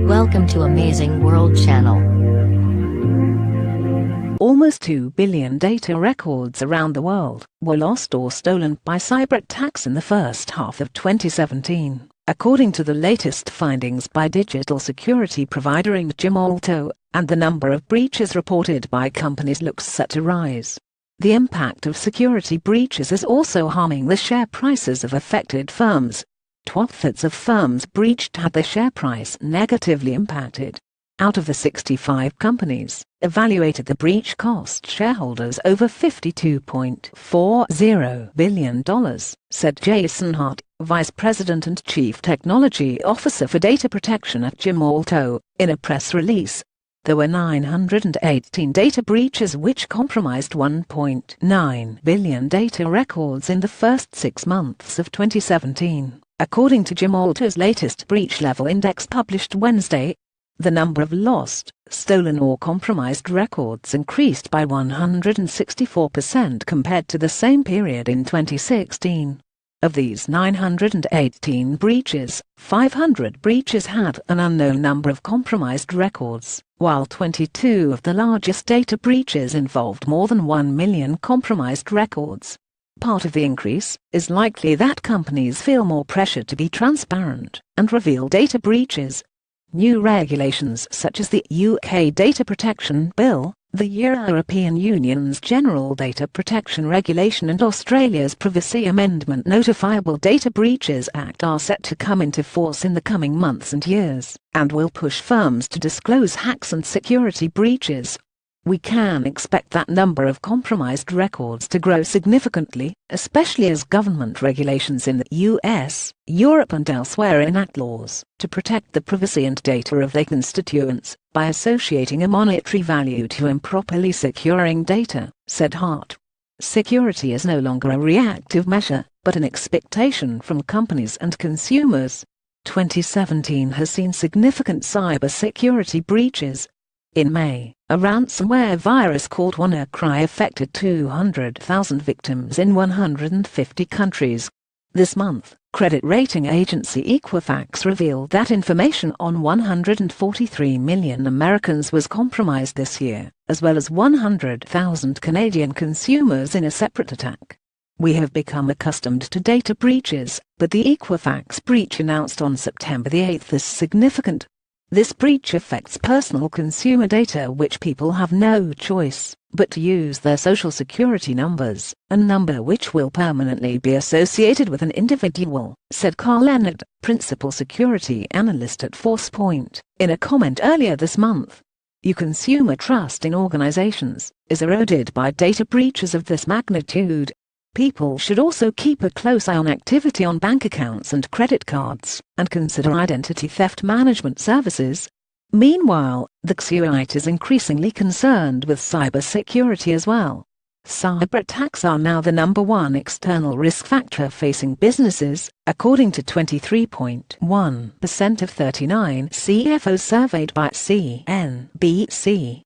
Welcome to Amazing World Channel. Almost 2 billion data records around the world were lost or stolen by cyberattacks in the first half of 2017, according to the latest findings by digital security provider Gemalto, and the number of breaches reported by companies looks set to rise. The impact of security breaches is also harming the share prices of affected firms. Twothirds of firms breached had their share price negatively impacted. Out of the 65 companies evaluated, the breach cost shareholders over $52.40 billion, said Jason Hart, Vice President and Chief Technology Officer for Data Protection at Gemalto, in a press release. There were 918 data breaches which compromised 1.9 billion data records in the first 6 months of 2017, according to Gemalto's latest breach level index published Wednesday. The number of lost, stolen or compromised records increased by 164% compared to the same period in 2016. Of these 918 breaches, 500 breaches had an unknown number of compromised records, while 22 of the largest data breaches involved more than 1 million compromised records. Part of the increase is likely that companies feel more pressure to be transparent and reveal data breaches. New regulations such as the UK Data Protection Bill, the European Union's General Data Protection Regulation and Australia's Privacy Amendment Notifiable Data Breaches Act are set to come into force in the coming months and years, and will push firms to disclose hacks and security breaches. We can expect that number of compromised records to grow significantly, especially as government regulations in the US, Europe and elsewhere enact laws to protect the privacy and data of their constituents by associating a monetary value to improperly securing data, said Hart. Security is no longer a reactive measure, but an expectation from companies and consumers. 2017 has seen significant cybersecurity breaches. In May, a ransomware virus called WannaCry affected 200,000 victims in 150 countries. This month, credit rating agency Equifax revealed that information on 143 million Americans was compromised this year, as well as 100,000 Canadian consumers in a separate attack. We have become accustomed to data breaches, but the Equifax breach announced on September 8 is significant. This breach affects personal consumer data which people have no choice but to use their social security numbers, a number which will permanently be associated with an individual, said Carl Leonard, principal security analyst at Forcepoint, in a comment earlier this month. Consumer trust in organizations is eroded by data breaches of this magnitude. People should also keep a close eye on activity on bank accounts and credit cards, and consider identity theft management services. Meanwhile, the CUIT is increasingly concerned with cybersecurity as well. Cyberattacks are now the #1 external risk factor facing businesses, according to 23.1% of 39 CFOs surveyed by CNBC.